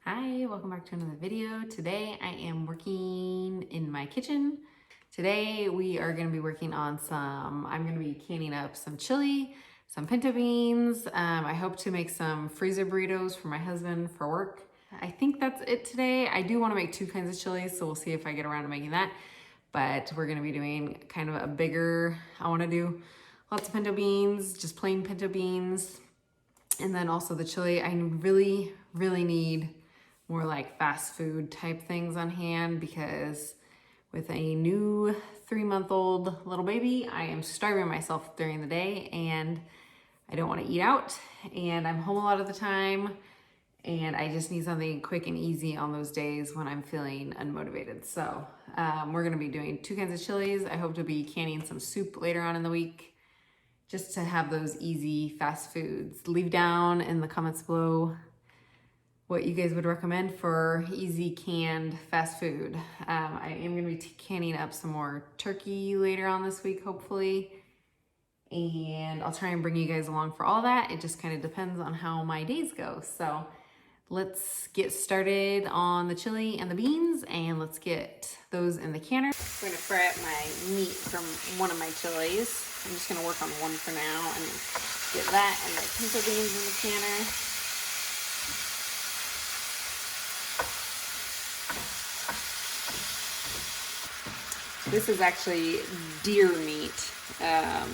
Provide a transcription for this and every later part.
Hi, welcome back to another video. Today I am working in my kitchen. Today we are going to be working on I'm going to be canning up some chili, some pinto beans. I hope to make some freezer burritos for my husband for work. I think that's it today. I do want to make two kinds of chili, so we'll see if I get around to making that. But we're going to be doing kind of a bigger, I want to do lots of pinto beans, just plain pinto beans. And then also the chili, I really need more like fast food type things on hand because with a new 3-month-old little baby, I am starving myself during the day and I don't want to eat out and I'm home a lot of the time and I just need something quick and easy on those days when I'm feeling unmotivated. So we're going to be doing two kinds of chilies. I hope to be canning some soup later on in the week just to have those easy fast foods. Leave down in the comments below what you guys would recommend for easy canned fast food. I am gonna be canning up some more turkey later on this week, hopefully. And I'll try and bring you guys along for all that. It just kind of depends on how my days go. So let's get started on the chili and the beans and let's get those in the canner. I'm gonna fry up my meat from one of my chilies. I'm just gonna work on one for now and get that and my pinto beans in the canner. This is actually deer meat. I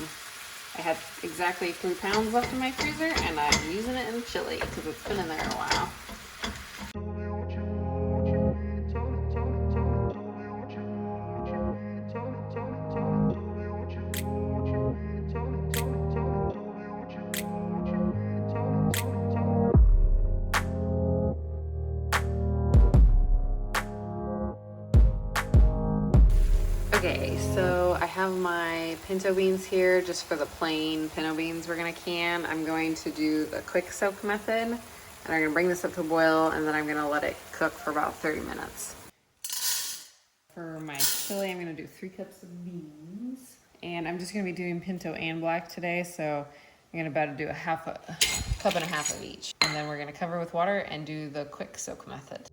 had exactly 3 pounds left in my freezer and I'm using it in chili because it's been in there a while. Okay, so I have my pinto beans here just for the plain pinto beans we're gonna can. I'm going to do the quick soak method and I'm gonna bring this up to a boil and then I'm gonna let it cook for about 30 minutes. For my chili, I'm gonna do 3 cups of beans and I'm just gonna be doing pinto and black today, so I'm gonna about to do a cup and a half of each. And then we're gonna cover with water and do the quick soak method.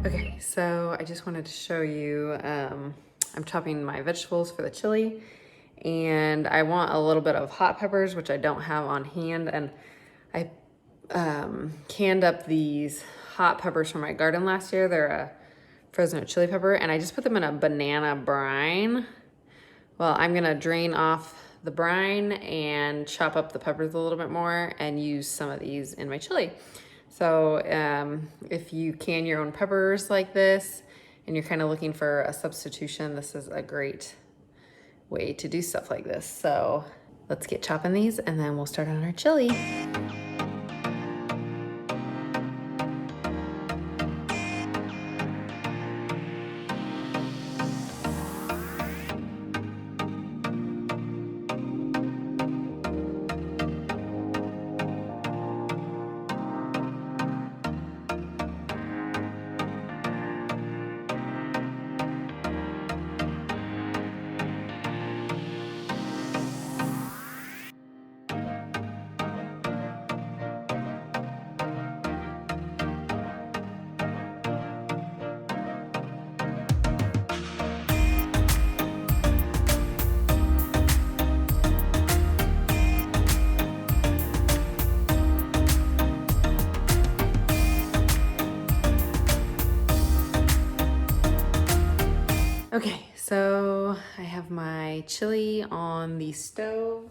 Okay, so I just wanted to show you, I'm chopping my vegetables for the chili and I want a little bit of hot peppers, which I don't have on hand. And I canned up these hot peppers from my garden last year. They're a frozen chili pepper and I just put them in a banana brine. Well, I'm gonna drain off the brine and chop up the peppers a little bit more and use some of these in my chili. So if you can your own peppers like this and you're kind of looking for a substitution, this is a great way to do stuff like this. So let's get chopping these and then we'll start on our chili. Okay, so I have my chili on the stove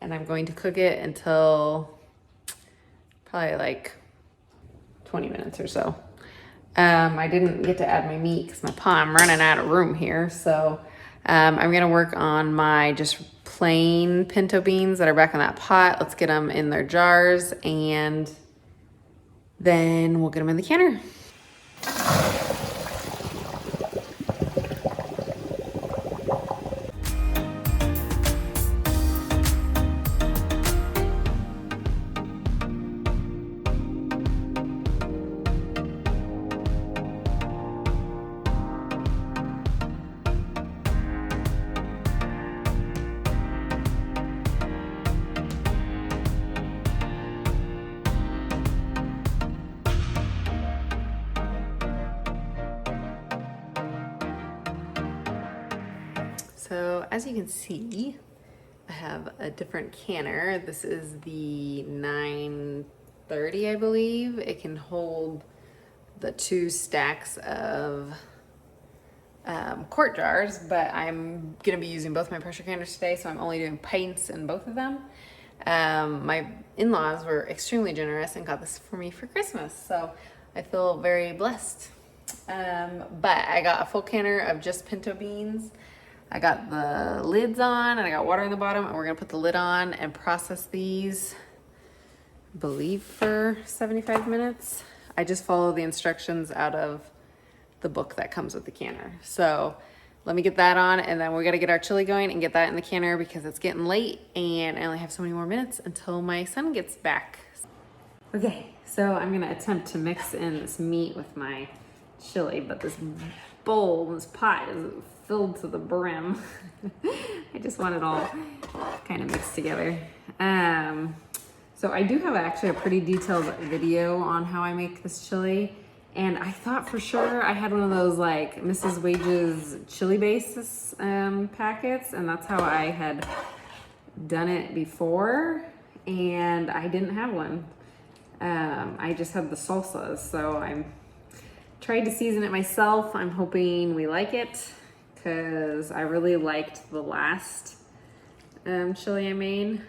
and I'm going to cook it until probably like 20 minutes or so. I didn't get to add my meat because I'm running out of room here. So I'm gonna work on my just plain pinto beans that are back in that pot. Let's get them in their jars and then we'll get them in the canner. so as you can see, I have a different canner. This is the 930, I believe. It can hold the 2 stacks of quart jars, but I'm gonna be using both my pressure canners today, so I'm only doing pints in both of them. My in-laws were extremely generous and got this for me for Christmas, so I feel very blessed. But I got a full canner of just pinto beans. I got the lids on and I got water in the bottom, and we're gonna put the lid on and process these, I believe, for 75 minutes. I just follow the instructions out of the book that comes with the canner. So let me get that on, and then we gotta get our chili going and get that in the canner because it's getting late and I only have so many more minutes until my son gets back. Okay, so I'm gonna attempt to mix in this meat with my chili, but this bowl, this pot is filled to the brim. I just want it all kind of mixed together. So I do have actually a pretty detailed video on how I make this chili, and I thought for sure I had one of those like Mrs. Wage's chili base packets, and that's how I had done it before, and I didn't have one. I just had the salsas, so I tried to season it myself. I'm hoping we like it because I really liked the last chili I made.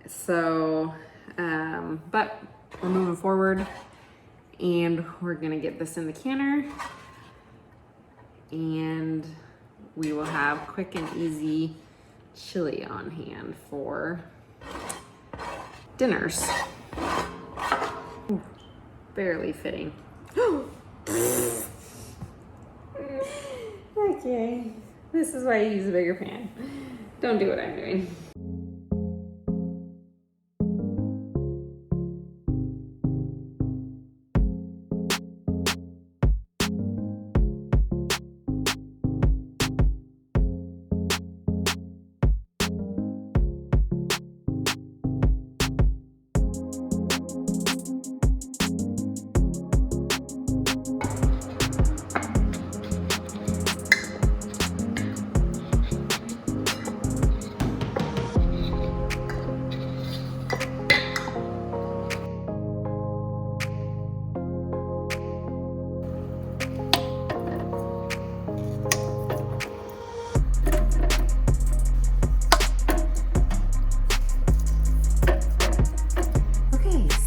So, but we're moving forward and we're gonna get this in the canner and we will have quick and easy chili on hand for dinners. Ooh, barely fitting. Okay, this is why you use a bigger pan. Don't do what I'm doing.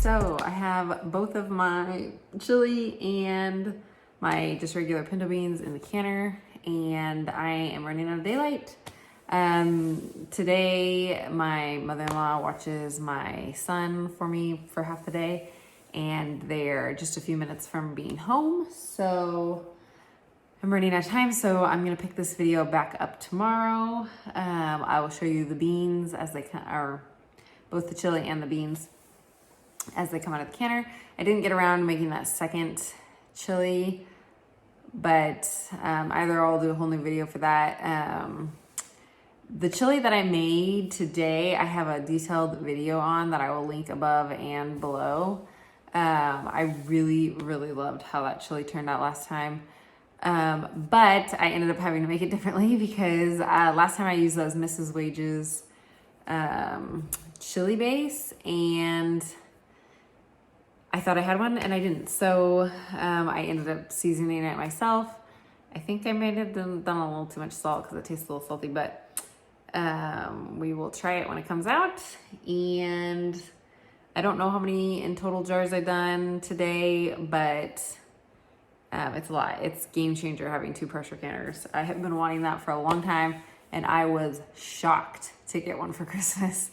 So I have both of my chili and my just regular pinto beans in the canner, and I am running out of daylight. Today my mother-in-law watches my son for me for half the day, and they're just a few minutes from being home. So I'm running out of time, so I'm gonna pick this video back up tomorrow. I will show you the beans as they come, or both the chili and the beans as they come out of the canner. I didn't get around to making that second chili, but either I'll do a whole new video for that. The chili that I made today, I have a detailed video on that I will link above and below. I really, really loved how that chili turned out last time. But I ended up having to make it differently because last time I used those Mrs. Wage's chili base, and I thought I had one and I didn't. So I ended up seasoning it myself. I think I might have done a little too much salt because it tastes a little salty, but we will try it when it comes out. And I don't know how many in total jars I've done today, but it's a lot. It's game changer having 2 pressure canners. I have been wanting that for a long time, and I was shocked to get one for Christmas.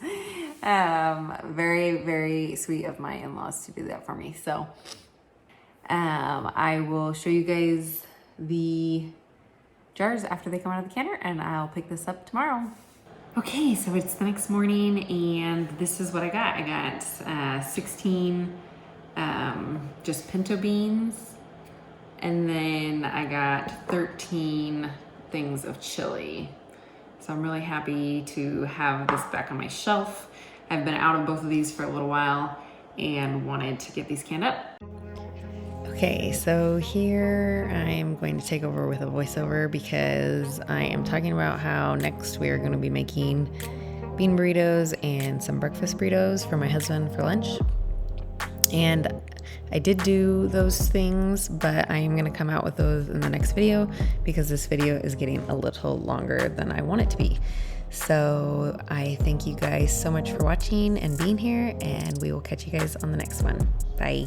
Very, very sweet of my in-laws to do that for me. So I will show you guys the jars after they come out of the canner, and I'll pick this up tomorrow. Okay, so it's the next morning and this is what I got. I got 16 just pinto beans, and then I got 13 things of chili. So I'm really happy to have this back on my shelf. I've been out of both of these for a little while and wanted to get these canned up. Okay, Okay, so here I am going to take over with a voiceover because I am talking about how next we are going to be making bean burritos and some breakfast burritos for my husband for lunch. And I did do those things, but I am going to come out with those in the next video because this video is getting a little longer than I want it to be. So I thank you guys so much for watching and being here, and we will catch you guys on the next one. Bye.